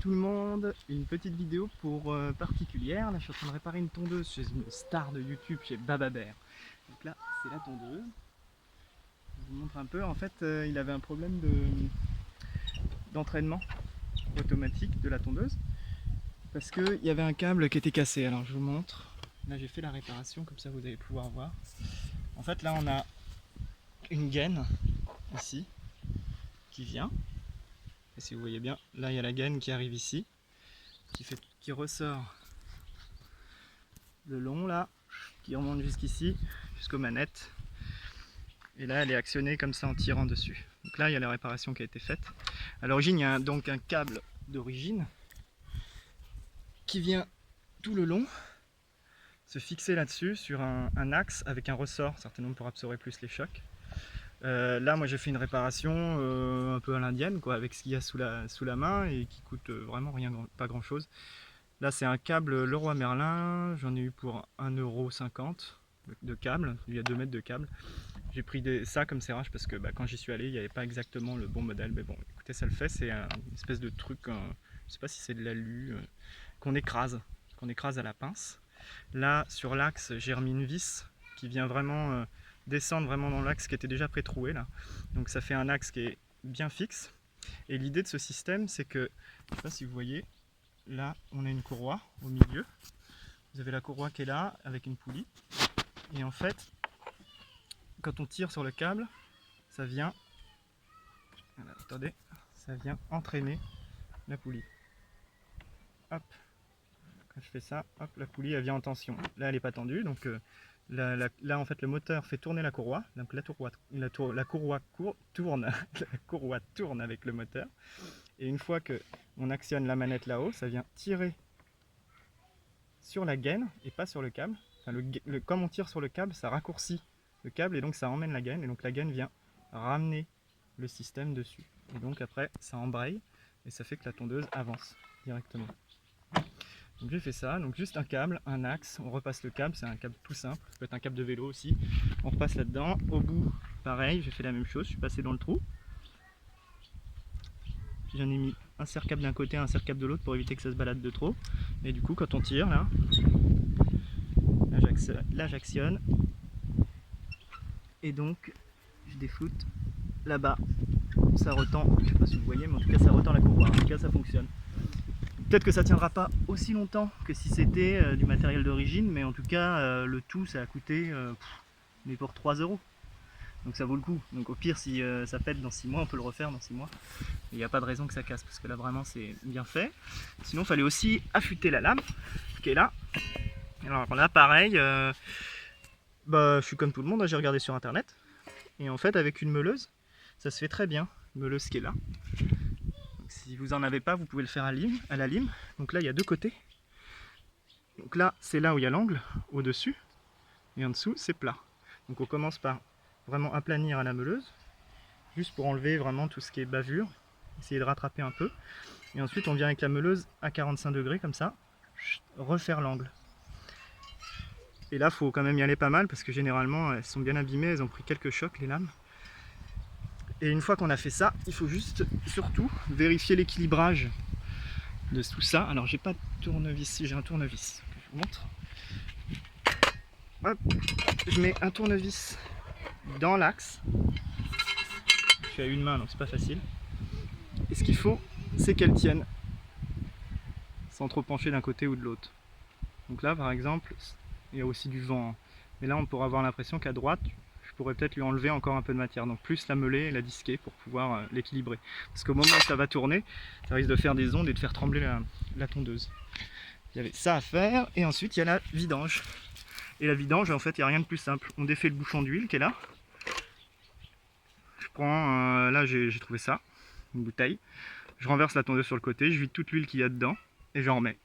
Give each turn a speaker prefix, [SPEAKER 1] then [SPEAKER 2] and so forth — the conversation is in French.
[SPEAKER 1] tout le monde, une petite vidéo pour particulière. Là je suis en train de réparer une tondeuse chez une star de YouTube, chez Baba Bear. Donc là c'est la tondeuse. Je vous montre un peu, en fait il avait un problème d'entraînement automatique de la tondeuse. Parce qu'il y avait un câble qui était cassé, alors je vous montre. Là j'ai fait la réparation, comme ça vous allez pouvoir voir. En fait là on a une gaine ici qui vient. Et si vous voyez bien, là il y a la gaine qui arrive ici, qui ressort le long là, qui remonte jusqu'ici, jusqu'aux manettes. Et là elle est actionnée comme ça en tirant dessus. Donc là il y a la réparation qui a été faite. À l'origine il y a donc un câble d'origine qui vient tout le long se fixer là-dessus sur un axe avec un ressort certainement pour absorber plus les chocs. Là moi j'ai fait une réparation un peu à l'indienne quoi, avec ce qu'il y a sous la main et qui coûte vraiment rien, pas grand chose. Là c'est un câble Leroy Merlin, j'en ai eu pour 1,50 € de câble, il y a 2 mètres de câble. J'ai pris ça comme serrage parce que quand j'y suis allé il n'y avait pas exactement le bon modèle, mais bon écoutez ça le fait, c'est une espèce de truc, je sais pas si c'est de l'alu, qu'on écrase à la pince. Là sur l'axe j'ai remis une vis qui vient vraiment descendre vraiment dans l'axe qui était déjà pré-troué là. Donc ça fait un axe qui est bien fixe. Et l'idée de ce système c'est que, je sais pas si vous voyez, là on a une courroie au milieu. Vous avez la courroie qui est là avec une poulie. Et en fait, quand on tire sur le câble, ça vient, voilà, attendez, ça vient entraîner la poulie. Hop, quand je fais ça, hop, la poulie elle vient en tension. Là elle n'est pas tendue, donc là en fait le moteur fait tourner la courroie, donc la courroie tourne, la courroie tourne avec le moteur, et une fois que on actionne la manette là-haut, ça vient tirer sur la gaine et pas sur le câble. Enfin, comme on tire sur le câble, ça raccourcit le câble et donc ça emmène la gaine, et donc la gaine vient ramener le système dessus. Et donc après ça embraye et ça fait que la tondeuse avance directement. Donc j'ai fait ça, donc juste un câble, un axe, on repasse le câble, c'est un câble tout simple, ça peut être un câble de vélo aussi, on repasse là-dedans, au bout pareil, j'ai fait la même chose, je suis passé dans le trou, j'en ai mis un serre-câble d'un côté, un serre-câble de l'autre pour éviter que ça se balade de trop, et du coup quand on tire là j'actionne, et donc je défoute là-bas, ça retend, je sais pas si vous voyez, mais en tout cas ça retend la courroie, en tout cas ça fonctionne. Peut-être que ça tiendra pas aussi longtemps que si c'était du matériel d'origine, mais en tout cas le tout ça a coûté mais pour 3 €. Donc ça vaut le coup. Donc au pire si ça pète dans 6 mois, on peut le refaire dans 6 mois. Il n'y a pas de raison que ça casse parce que là vraiment c'est bien fait. Sinon il fallait aussi affûter la lame qui est là. Alors là pareil, je suis comme tout le monde, j'ai regardé sur internet. Et en fait avec une meuleuse, ça se fait très bien. Une meuleuse qui est là. Si vous en avez pas, vous pouvez le faire à la lime. Donc là, il y a deux côtés. Donc là, c'est là où il y a l'angle, au-dessus. Et en dessous, c'est plat. Donc on commence par vraiment aplanir à la meuleuse, juste pour enlever vraiment tout ce qui est bavure, essayer de rattraper un peu. Et ensuite, on vient avec la meuleuse à 45 degrés, comme ça, refaire l'angle. Et là, il faut quand même y aller pas mal, parce que généralement, elles sont bien abîmées, elles ont pris quelques chocs, les lames. Et une fois qu'on a fait ça, il faut juste, surtout, vérifier l'équilibrage de tout ça. Alors j'ai pas de tournevis, j'ai un tournevis que je vous montre. Hop, je mets un tournevis dans l'axe. Je suis à une main donc c'est pas facile. Et ce qu'il faut, c'est qu'elle tienne sans trop pencher d'un côté ou de l'autre. Donc là par exemple, il y a aussi du vent. Mais là on pourra avoir l'impression qu'à droite, je pourrais peut-être lui enlever encore un peu de matière. Donc plus la meuler et la disquer pour pouvoir l'équilibrer. Parce qu'au moment où ça va tourner, ça risque de faire des ondes et de faire trembler la tondeuse. Il y avait ça à faire, et ensuite il y a la vidange. Et la vidange, en fait, il n'y a rien de plus simple. On défait le bouchon d'huile qui est là. Je prends, là j'ai trouvé ça, une bouteille. Je renverse la tondeuse sur le côté, je vide toute l'huile qu'il y a dedans, et j'en remets.